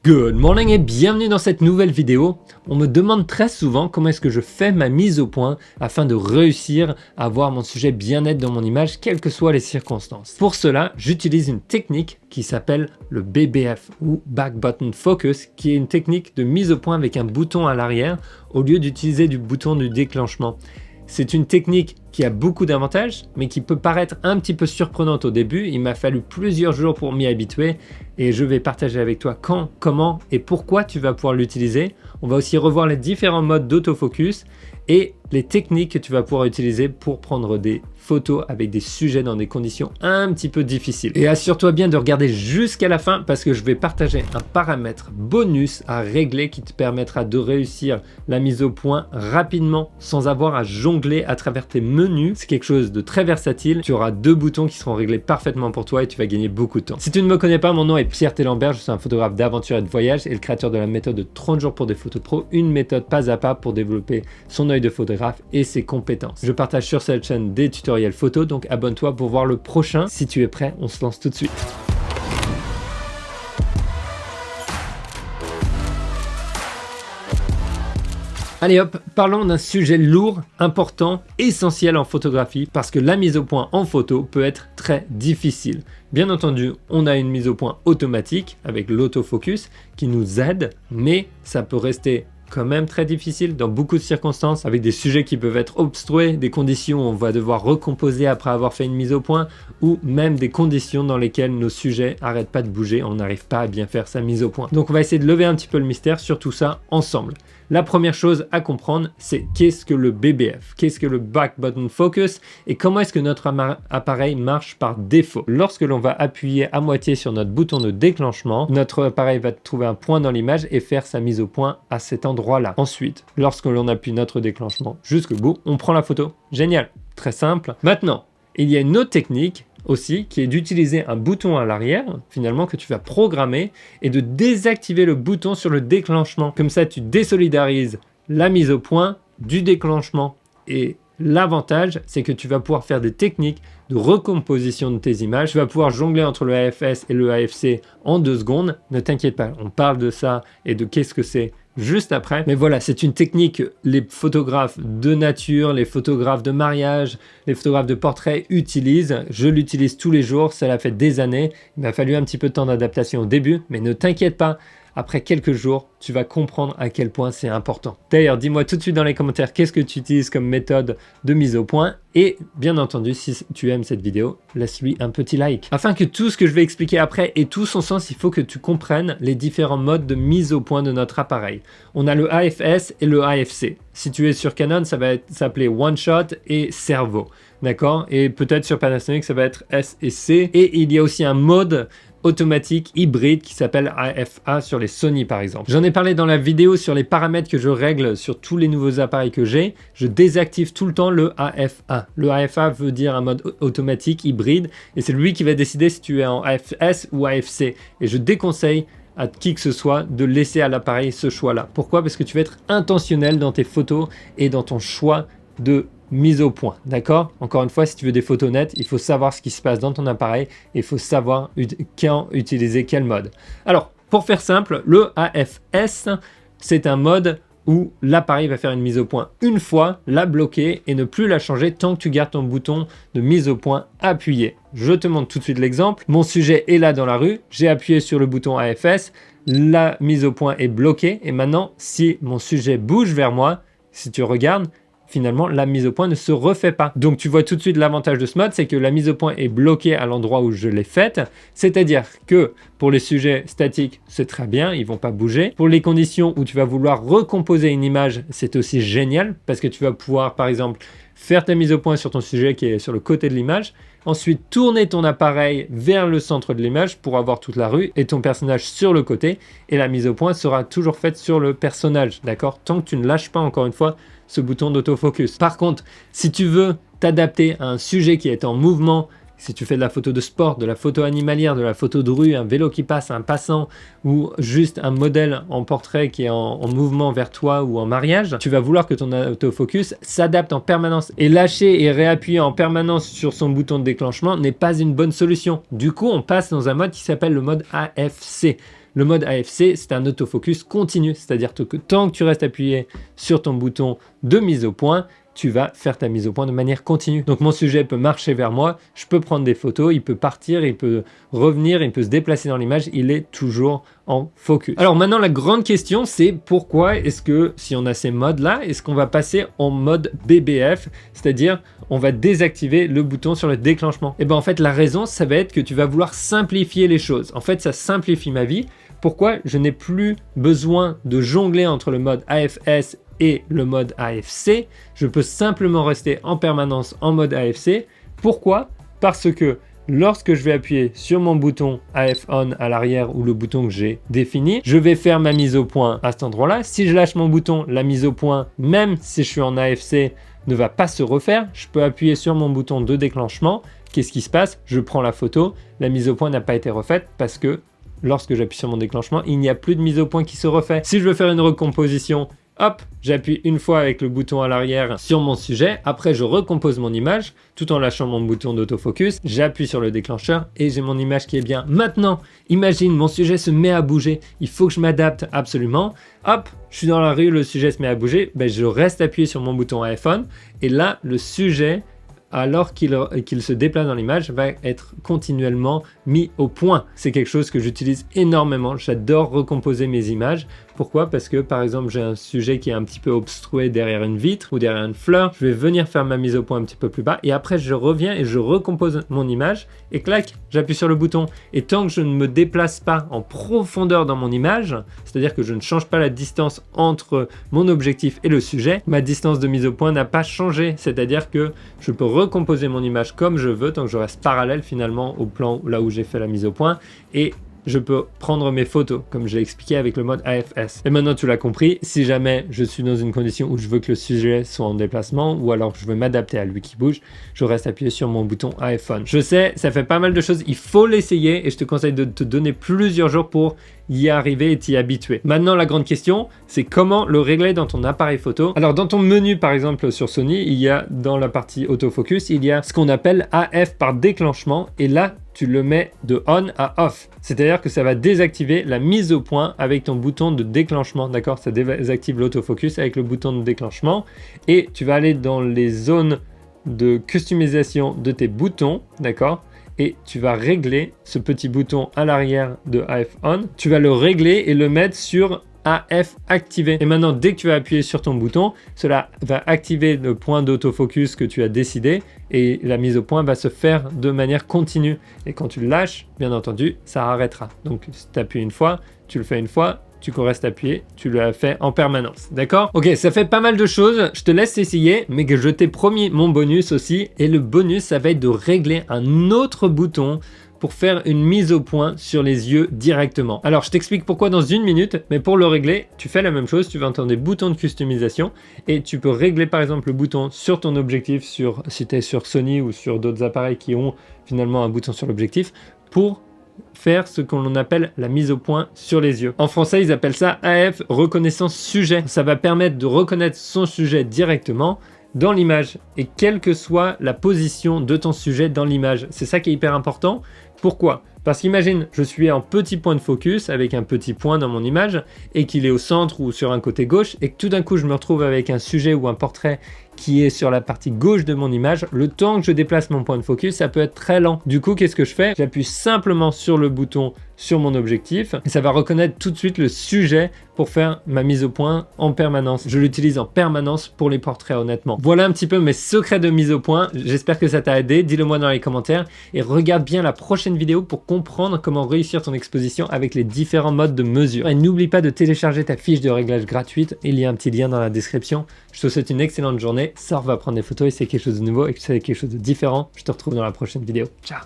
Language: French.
Good morning et bienvenue dans cette nouvelle vidéo. On me demande très souvent comment est-ce que je fais ma mise au point afin de réussir à avoir mon sujet bien-être dans mon image, quelles que soient les circonstances. Pour cela, j'utilise une technique qui s'appelle le BBF ou Back Button Focus, qui est une technique de mise au point avec un bouton à l'arrière au lieu d'utiliser du bouton du déclenchement. C'est une technique qui a beaucoup d'avantages, mais qui peut paraître un petit peu surprenante au début. Il m'a fallu plusieurs jours pour m'y habituer et je vais partager avec toi quand, comment et pourquoi tu vas pouvoir l'utiliser. On va aussi revoir les différents modes d'autofocus et les techniques que tu vas pouvoir utiliser pour prendre des photos avec des sujets dans des conditions un petit peu difficiles. Et assure-toi bien de regarder jusqu'à la fin parce que je vais partager un paramètre bonus à régler qui te permettra de réussir la mise au point rapidement sans avoir à jongler à travers tes menus. C'est quelque chose de très versatile. Tu auras deux boutons qui seront réglés parfaitement pour toi et tu vas gagner beaucoup de temps. Si tu ne me connais pas, mon nom est Pierre Télambert, je suis un photographe d'aventure et de voyage et le créateur de la méthode de 30 jours pour des photos pro, une méthode pas à pas pour développer son œil de photographe et ses compétences. Je partage sur cette chaîne des tutoriels photo, donc abonne-toi pour voir le prochain. Si tu es prêt, on se lance tout de suite. Allez hop, parlons d'un sujet lourd, important, essentiel en photographie parce que la mise au point en photo peut être très difficile. Bien entendu, on a une mise au point automatique avec l'autofocus qui nous aide, mais ça peut rester quand même très difficile dans beaucoup de circonstances avec des sujets qui peuvent être obstrués, des conditions où on va devoir recomposer après avoir fait une mise au point ou même des conditions dans lesquelles nos sujets n'arrêtent pas de bouger, on n'arrive pas à bien faire sa mise au point. Donc on va essayer de lever un petit peu le mystère sur tout ça ensemble. La première chose à comprendre, c'est qu'est-ce que le BBF, qu'est-ce que le Back Button Focus et comment est-ce que notre appareil marche par défaut. Lorsque l'on va appuyer à moitié sur notre bouton de déclenchement, notre appareil va trouver un point dans l'image et faire sa mise au point à cet endroit-là. Ensuite, lorsque l'on appuie notre déclenchement jusqu'au bout, on prend la photo. Génial, très simple. Maintenant, il y a une autre technique aussi qui est d'utiliser un bouton à l'arrière finalement que tu vas programmer et de désactiver le bouton sur le déclenchement. Comme ça tu désolidarises la mise au point du déclenchement et l'avantage c'est que tu vas pouvoir faire des techniques de recomposition de tes images. Tu vas pouvoir jongler entre le AFS et le AFC en 2 secondes. Ne t'inquiète pas, on parle de ça et de qu'est-ce que c'est juste après. Mais voilà, c'est une technique que les photographes de nature, les photographes de mariage, les photographes de portrait utilisent. Je l'utilise tous les jours, cela fait des années. Il m'a fallu un petit peu de temps d'adaptation au début, mais ne t'inquiète pas. Après quelques jours, tu vas comprendre à quel point c'est important. D'ailleurs, dis-moi tout de suite dans les commentaires qu'est-ce que tu utilises comme méthode de mise au point. Et bien entendu, si tu aimes cette vidéo, laisse-lui un petit like. Afin que tout ce que je vais expliquer après ait tout son sens, il faut que tu comprennes les différents modes de mise au point de notre appareil. On a le AFS et le AFC. Si tu es sur Canon, ça va s'appeler One Shot et Servo. D'accord? Et peut-être sur Panasonic, ça va être S et C. Et il y a aussi un mode automatique hybride qui s'appelle AFA sur les Sony par exemple. J'en ai parlé dans la vidéo sur les paramètres que je règle sur tous les nouveaux appareils que j'ai. Je désactive tout le temps le AFA. Le AFA veut dire un mode automatique hybride et c'est lui qui va décider si tu es en AFS ou AFC. Et je déconseille à qui que ce soit de laisser à l'appareil ce choix-là. Pourquoi? Parce que tu vas être intentionnel dans tes photos et dans ton choix de mise au point, d'accord? Encore une fois, si tu veux des photos nettes, il faut savoir ce qui se passe dans ton appareil et il faut savoir quand utiliser quel mode. Alors, pour faire simple, le AFS, c'est un mode où l'appareil va faire une mise au point une fois, la bloquer et ne plus la changer tant que tu gardes ton bouton de mise au point appuyé. Je te montre tout de suite l'exemple. Mon sujet est là dans la rue, j'ai appuyé sur le bouton AFS, la mise au point est bloquée et maintenant, si mon sujet bouge vers moi, si tu regardes, finalement, la mise au point ne se refait pas. Donc, tu vois tout de suite l'avantage de ce mode, c'est que la mise au point est bloquée à l'endroit où je l'ai faite. C'est-à-dire que pour les sujets statiques, c'est très bien, ils vont pas bouger. Pour les conditions où tu vas vouloir recomposer une image, c'est aussi génial parce que tu vas pouvoir, par exemple, faire ta mise au point sur ton sujet qui est sur le côté de l'image. Ensuite, tourner ton appareil vers le centre de l'image pour avoir toute la rue et ton personnage sur le côté. Et la mise au point sera toujours faite sur le personnage, d'accord? Tant que tu ne lâches pas, encore une fois, ce bouton d'autofocus. Par contre, si tu veux t'adapter à un sujet qui est en mouvement, si tu fais de la photo de sport, de la photo animalière, de la photo de rue, un vélo qui passe, un passant ou juste un modèle en portrait qui est en mouvement vers toi ou en mariage, tu vas vouloir que ton autofocus s'adapte en permanence. Et lâcher et réappuyer en permanence sur son bouton de déclenchement n'est pas une bonne solution. Du coup, on passe dans un mode qui s'appelle le mode AFC. Le mode AFC, c'est un autofocus continu, c'est-à-dire que tant que tu restes appuyé sur ton bouton de mise au point, tu vas faire ta mise au point de manière continue. Donc mon sujet peut marcher vers moi, je peux prendre des photos, il peut partir, il peut revenir, il peut se déplacer dans l'image, il est toujours en focus. Alors maintenant la grande question c'est pourquoi est-ce que si on a ces modes là, est-ce qu'on va passer en mode BBF, c'est-à-dire on va désactiver le bouton sur le déclenchement? Et bien en fait la raison ça va être que tu vas vouloir simplifier les choses. En fait ça simplifie ma vie. Pourquoi? Je n'ai plus besoin de jongler entre le mode AFS et le mode AFC, je peux simplement rester en permanence en mode AFC. Pourquoi? Parce que lorsque je vais appuyer sur mon bouton AF On à l'arrière ou le bouton que j'ai défini, je vais faire ma mise au point à cet endroit-là. Si je lâche mon bouton, la mise au point, même si je suis en AFC, ne va pas se refaire. Je peux appuyer sur mon bouton de déclenchement. Qu'est-ce qui se passe? Je prends la photo. La mise au point n'a pas été refaite parce que lorsque j'appuie sur mon déclenchement, il n'y a plus de mise au point qui se refait. Si je veux faire une recomposition, hop, j'appuie une fois avec le bouton à l'arrière sur mon sujet. Après, je recompose mon image tout en lâchant mon bouton d'autofocus. J'appuie sur le déclencheur et j'ai mon image qui est bien. Maintenant, imagine, mon sujet se met à bouger. Il faut que je m'adapte absolument. Hop, je suis dans la rue, le sujet se met à bouger. Ben, je reste appuyé sur mon bouton iPhone et là, le sujet, alors qu'il se déplace dans l'image, va être continuellement mis au point. C'est quelque chose que j'utilise énormément. J'adore recomposer mes images. Pourquoi? Parce que par exemple, j'ai un sujet qui est un petit peu obstrué derrière une vitre ou derrière une fleur. Je vais venir faire ma mise au point un petit peu plus bas et après je reviens et je recompose mon image et clac, j'appuie sur le bouton. Et tant que je ne me déplace pas en profondeur dans mon image, c'est-à-dire que je ne change pas la distance entre mon objectif et le sujet, ma distance de mise au point n'a pas changé. C'est-à-dire que je peux recomposer mon image comme je veux tant que je reste parallèle finalement au plan là où j'ai fait la mise au point et je peux prendre mes photos, comme je l'ai expliqué avec le mode AFS. Et maintenant, tu l'as compris, si jamais je suis dans une condition où je veux que le sujet soit en déplacement, ou alors que je veux m'adapter à lui qui bouge, je reste appuyé sur mon bouton iPhone. Je sais, ça fait pas mal de choses, il faut l'essayer, et je te conseille de te donner plusieurs jours pour y arriver et t'y habituer. Maintenant, la grande question, c'est comment le régler dans ton appareil photo. Alors, dans ton menu, par exemple, sur Sony, il y a, dans la partie autofocus, il y a ce qu'on appelle AF par déclenchement, et là, tu le mets de on à off. C'est-à-dire que ça va désactiver la mise au point avec ton bouton de déclenchement, d'accord? Ça désactive l'autofocus avec le bouton de déclenchement, et tu vas aller dans les zones de customisation de tes boutons, d'accord? Et tu vas régler ce petit bouton à l'arrière de AF On. Tu vas le régler et le mettre sur AF activé. Et maintenant, dès que tu vas appuyer sur ton bouton, cela va activer le point d'autofocus que tu as décidé et la mise au point va se faire de manière continue. Et quand tu le lâches, bien entendu, ça arrêtera. Donc, si tu appuies une fois, tu le fais une fois, tu restes appuyé, tu le fais en permanence, d'accord? Ok, ça fait pas mal de choses, je te laisse essayer, mais que je t'ai promis mon bonus aussi, et le bonus, ça va être de régler un autre bouton pour faire une mise au point sur les yeux directement. Alors, je t'explique pourquoi dans une minute, mais pour le régler, tu fais la même chose, tu vas entendre des boutons de customisation, et tu peux régler par exemple le bouton sur ton objectif, si tu es sur Sony ou sur d'autres appareils qui ont finalement un bouton sur l'objectif, pour faire ce qu'on appelle la mise au point sur les yeux. En français, ils appellent ça AF reconnaissance sujet. Ça va permettre de reconnaître son sujet directement dans l'image et quelle que soit la position de ton sujet dans l'image. C'est ça qui est hyper important. Pourquoi? Parce qu'imagine, je suis en petit point de focus avec un petit point dans mon image et qu'il est au centre ou sur un côté gauche et que tout d'un coup je me retrouve avec un sujet ou un portrait qui est sur la partie gauche de mon image. Le temps que je déplace mon point de focus, ça peut être très lent. Du coup, qu'est-ce que je fais? J'appuie simplement sur le bouton sur mon objectif et ça va reconnaître tout de suite le sujet pour faire ma mise au point en permanence. Je l'utilise en permanence pour les portraits, honnêtement. Voilà un petit peu mes secrets de mise au point. J'espère que ça t'a aidé. Dis-le moi dans les commentaires et regarde bien la prochaine vidéo pour comprendre comment réussir ton exposition avec les différents modes de mesure. Et n'oublie pas de télécharger ta fiche de réglage gratuite. Il y a un petit lien dans la description. Je te souhaite une excellente journée. Sors, va prendre des photos et c'est quelque chose de nouveau et que c'est quelque chose de différent. Je te retrouve dans la prochaine vidéo. Ciao!